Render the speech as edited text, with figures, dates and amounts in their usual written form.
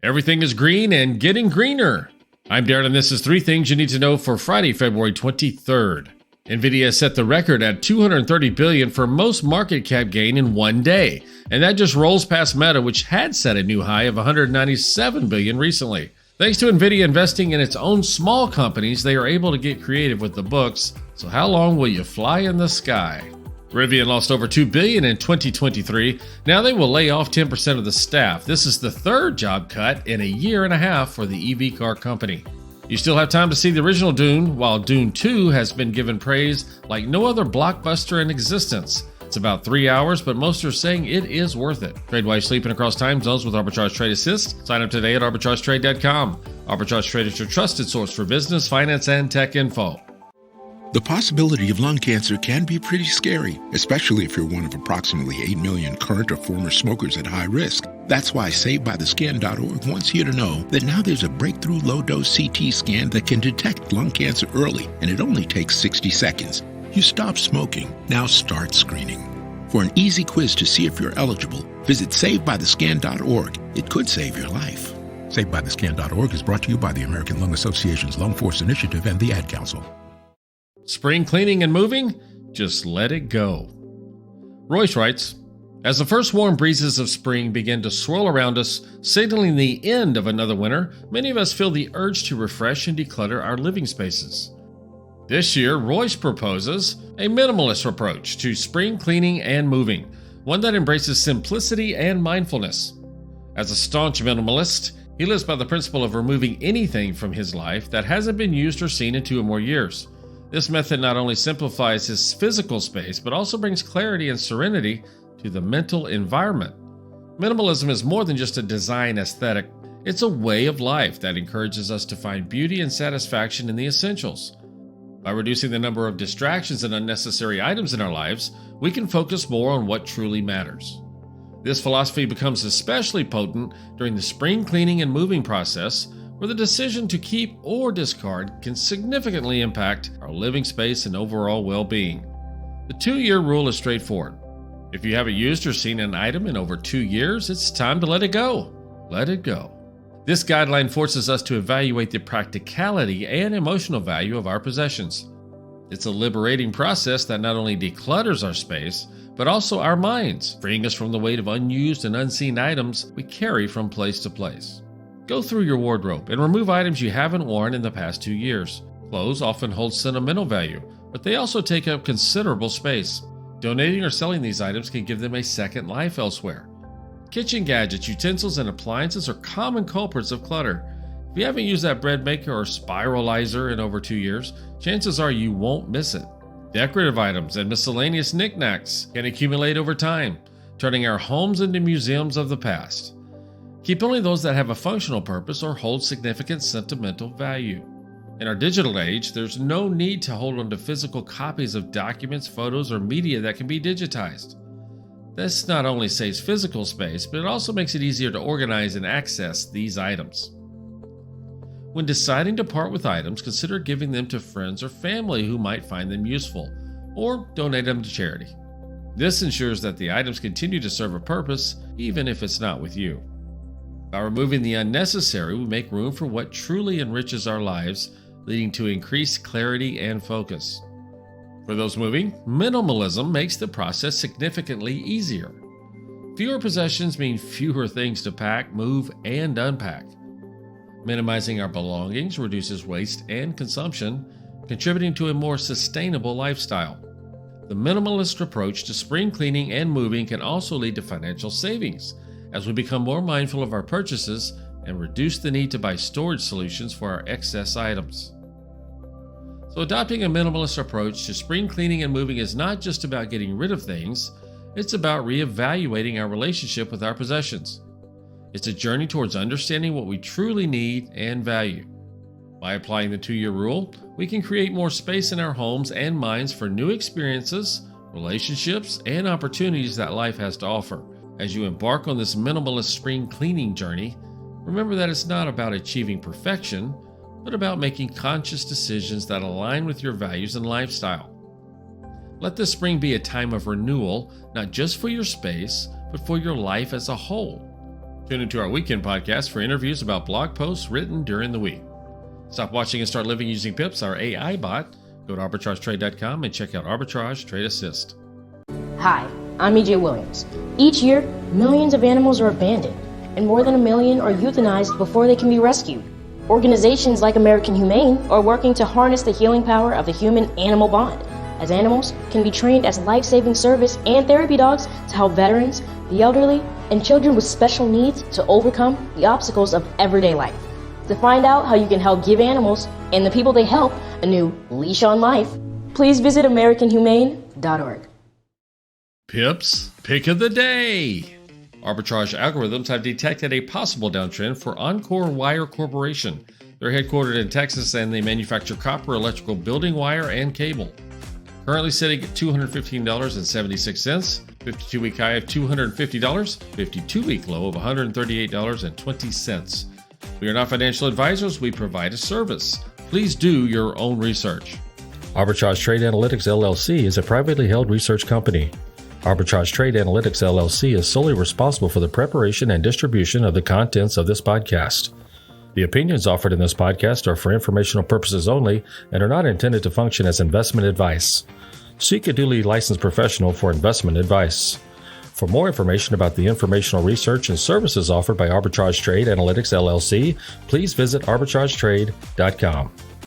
Everything is green and getting greener. I'm Darren, and this is 3 things you need to know for Friday, February 23rd. NVIDIA set the record at $230 billion for most market cap gain in one day, and that just rolls past Meta, which had set a new high of $197 billion recently. Thanks to NVIDIA investing in its own small companies, they are able to get creative with the books. So how long will you fly in the sky? Rivian lost over $2 billion in 2023. Now they will lay off 10% of the staff. This is the third job cut in a year and a half for the EV car company. You still have time to see the original Dune, while Dune 2 has been given praise like no other blockbuster in existence. It's about 3 hours, but most are saying it is worth it. Trade while you're sleeping across time zones with Arbitrage Trade Assist. Sign up today at arbitragetrade.com. Arbitrage Trade is your trusted source for business, finance, and tech info. The possibility of lung cancer can be pretty scary, especially if you're one of approximately 8 million current or former smokers at high risk. That's why SaveByTheScan.org wants you to know that now there's a breakthrough low-dose CT scan that can detect lung cancer early, and it only takes 60 seconds. You stop smoking, now start screening. For an easy quiz to see if you're eligible, visit SaveByTheScan.org. It could save your life. SaveByTheScan.org is brought to you by the American Lung Association's Lung Force Initiative and the Ad Council. Spring cleaning and moving? Just let it go. Royce writes, as the first warm breezes of spring begin to swirl around us, signaling the end of another winter, many of us feel the urge to refresh and declutter our living spaces. This year, Royce proposes a minimalist approach to spring cleaning and moving, one that embraces simplicity and mindfulness. As a staunch minimalist, he lives by the principle of removing anything from his life that hasn't been used or seen in 2 or more years. This method not only simplifies his physical space, but also brings clarity and serenity to the mental environment. Minimalism is more than just a design aesthetic. It's a way of life that encourages us to find beauty and satisfaction in the essentials. By reducing the number of distractions and unnecessary items in our lives, we can focus more on what truly matters. This philosophy becomes especially potent during the spring cleaning and moving process, where the decision to keep or discard can significantly impact our living space and overall well-being. The 2-year rule is straightforward. If you haven't used or seen an item in over 2 years, it's time to let it go. Let it go. This guideline forces us to evaluate the practicality and emotional value of our possessions. It's a liberating process that not only declutters our space, but also our minds, freeing us from the weight of unused and unseen items we carry from place to place. Go through your wardrobe and remove items you haven't worn in the past 2 years. Clothes often hold sentimental value, but they also take up considerable space. Donating or selling these items can give them a second life elsewhere. Kitchen gadgets, utensils, and appliances are common culprits of clutter. If you haven't used that bread maker or spiralizer in over 2 years, chances are you won't miss it. Decorative items and miscellaneous knickknacks can accumulate over time, turning our homes into museums of the past. Keep only those that have a functional purpose or hold significant sentimental value. In our digital age, there's no need to hold on to physical copies of documents, photos, or media that can be digitized. This not only saves physical space, but it also makes it easier to organize and access these items. When deciding to part with items, consider giving them to friends or family who might find them useful, or donate them to charity. This ensures that the items continue to serve a purpose, even if it's not with you. By removing the unnecessary, we make room for what truly enriches our lives, leading to increased clarity and focus. For those moving, minimalism makes the process significantly easier. Fewer possessions mean fewer things to pack, move, and unpack. Minimizing our belongings reduces waste and consumption, contributing to a more sustainable lifestyle. The minimalist approach to spring cleaning and moving can also lead to financial savings, as we become more mindful of our purchases and reduce the need to buy storage solutions for our excess items. So adopting a minimalist approach to spring cleaning and moving is not just about getting rid of things, it's about reevaluating our relationship with our possessions. It's a journey towards understanding what we truly need and value. By applying the 2-year rule, we can create more space in our homes and minds for new experiences, relationships, and opportunities that life has to offer. As you embark on this minimalist spring cleaning journey, remember that it's not about achieving perfection, but about making conscious decisions that align with your values and lifestyle. Let this spring be a time of renewal, not just for your space, but for your life as a whole. Tune into our weekend podcast for interviews about blog posts written during the week. Stop watching and start living using Pips, our AI bot. Go to arbitragetrade.com and check out Arbitrage Trade Assist. Hi, I'm EJ Williams. Each year, millions of animals are abandoned, and more than 1 million are euthanized before they can be rescued. Organizations like American Humane are working to harness the healing power of the human-animal bond, as animals can be trained as life-saving service and therapy dogs to help veterans, the elderly, and children with special needs to overcome the obstacles of everyday life. To find out how you can help give animals and the people they help a new leash on life, please visit AmericanHumane.org. Pips Pick of the Day. Arbitrage algorithms have detected a possible downtrend for Encore Wire Corporation. They're headquartered in Texas and they manufacture copper, electrical, building wire, and cable. Currently sitting at $215.76, 52-week high of $250, 52-week low of $138.20. We are not financial advisors, we provide a service. Please do your own research. Arbitrage Trade Analytics LLC is a privately held research company. Arbitrage Trade Analytics LLC is solely responsible for the preparation and distribution of the contents of this podcast. The opinions offered in this podcast are for informational purposes only and are not intended to function as investment advice. Seek a duly licensed professional for investment advice. For more information about the informational research and services offered by Arbitrage Trade Analytics LLC, please visit arbitragetrade.com.